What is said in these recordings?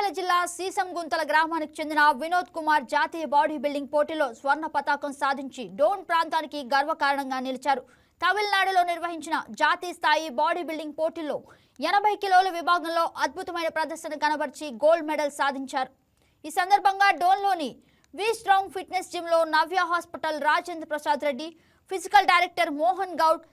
సిద్దిపేట జిల్లా సీసంగుంతల గ్రామానికి చెందిన వినోద్ కుమార్ జాతీయ బాడీ బిల్డింగ్ పోటీలో స్వర్ణ పతాకం సాధించి డోన్ ప్రాంతానికి గర్వకారణంగా నిలిచారు. తమిళనాడులో నిర్వహించిన జాతీయ స్థాయి బాడీ బిల్డింగ్ పోటీల్లో 80 కిలోల విభాగంలో అద్భుతమైన ప్రదర్శన కనబర్చి గోల్డ్ మెడల్ సాధించారు. ఈ సందర్భంగా డోన్లోని వి స్ట్రాంగ్ ఫిట్నెస్ జిమ్లో Navya hospital Rajendra Prasad Reddy, physical director Mohan Goud,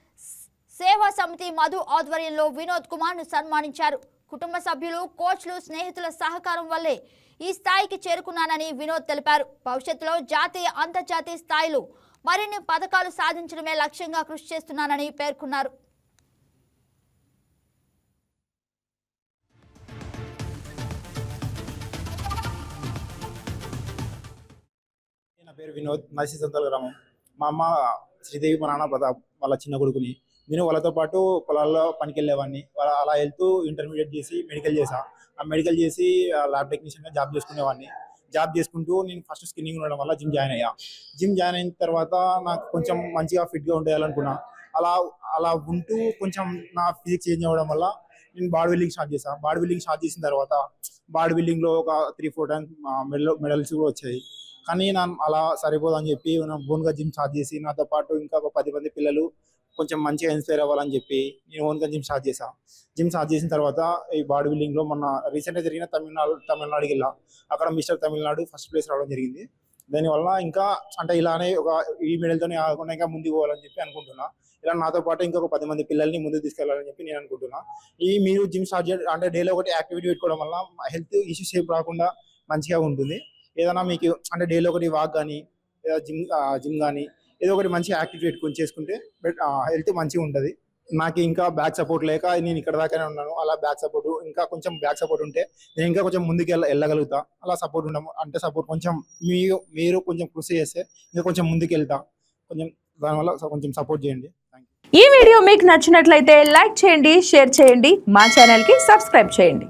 Seva Samiti Madhu ఆధ్వర్యంలో వినోద్ కుమార్ను సన్మానించారు. కుటుంబ సభ్యులు, కోచ్లు, స్నేహితుల సహకారం వల్లే ఈ స్థాయికి చేరుకున్నానని వినోద్ తెలిపారు. భవిష్యత్తులో జాతీయ, అంతర్జాతీయ స్థాయిలో మరిన్ని పథకాలు సాధించడమే లక్ష్యంగా కృషి చేస్తున్నానని పేర్కొన్నారు. నా పేరు వినోద్, నర్సీ సంతల గ్రామం. మా అమ్మ శ్రీదేవి, మా నాన్న ప్రతాప్ వాళ్ళ చిన్న కొడుకుని. నేను వాళ్ళతో పాటు పొలాల్లో పనికి వెళ్ళేవాడిని. అలా వెళ్తూ ఇంటర్మీడియట్ చేసి మెడికల్ చేసా. ఆ మెడికల్ చేసి ల్యాబ్ టెక్నీషియన్గా జాబ్ చేసుకునేవాడిని. జాబ్ చేసుకుంటూ నేను ఫస్ట్ స్కిన్నింగ్ ఉండడం వల్ల జిమ్ జాయిన్ అయ్యా. జిమ్ జాయిన్ అయిన తర్వాత నాకు కొంచెం మంచిగా ఫిట్గా ఉండేయాలనుకున్నా. అలా ఉంటూ కొంచెం నా ఫిజిక్స్ చేంజ్ అవ్వడం వల్ల నేను బాడీ బిల్డింగ్ స్టార్ట్ చేశాను. బాడీ బిల్డింగ్ స్టార్ట్ చేసిన తర్వాత బాడీ బిల్డింగ్లో ఒక 3-4 టైమ్స్ మెడల్స్ కూడా వచ్చాయి. కానీ నేను అలా సరిపోదని చెప్పి ఓన్గా జిమ్ స్టార్ట్ చేసి నాతో పాటు ఇంకా ఒక 10 మంది పిల్లలు కొంచెం మంచిగా ఇన్స్పైర్ అవ్వాలని చెప్పి నేను ఓన్గా జిమ్ స్టార్ట్ చేశాను. జిమ్ స్టార్ట్ చేసిన తర్వాత ఈ బాడీ బిల్డింగ్లో మొన్న రీసెంట్గా జరిగిన తమిళనాడుకి వెళ్ళా. అక్కడ మిస్టర్ తమిళనాడు ఫస్ట్ ప్లేస్ రావడం జరిగింది. దానివల్ల ఇంకా అంటే ఇలానే ఒక ఈ మెడల్తోనే కాకుండా ఇంకా ముందుకు పోవాలని చెప్పి అనుకుంటున్నా. ఇలా నాతో పాటు ఇంకొక 10 మంది పిల్లల్ని ముందుకు తీసుకెళ్లాలని చెప్పి నేను అనుకుంటున్నా. మీరు జిమ్ స్టార్ట్ చేయాలి అంటే డైలీ ఒకటి యాక్టివిటీ పెట్టుకోవడం వల్ల హెల్త్ ఇష్యూస్ ఏం రాకుండా మంచిగా ఉంటుంది. ఏదైనా మీకు అంటే డైలీ ఒకటి వాక్ కానీ లేదా జిమ్ కానీ ఏదో ఒకటి మంచి యాక్టివిటీ పెట్టుకొని చేసుకుంటే హెల్త్ మంచిగా ఉంటుంది. నాకు ఇంకా బ్యాక్ సపోర్ట్ లేక నేను ఇక్కడ దాకానే ఉన్నాను. అలా బ్యాక్ సపోర్ట్ ఇంకా కొంచెం బ్యాక్ సపోర్ట్ ఉంటే నేను ఇంకా కొంచెం ముందుకు వెళ్ళగలుగుతా. అలా సపోర్ట్ ఉండము అంటే సపోర్ట్ కొంచెం మీరు కొంచెం కృషి చేస్తే ఇంకా కొంచెం ముందుకు వెళ్తా. కొంచెం దానివల్ల కొంచెం సపోర్ట్ చేయండి. ఈ వీడియో మీకు నచ్చినట్లయితే లైక్ చేయండి, షేర్ చేయండి, మా ఛానల్కి సబ్స్క్రైబ్ చేయండి.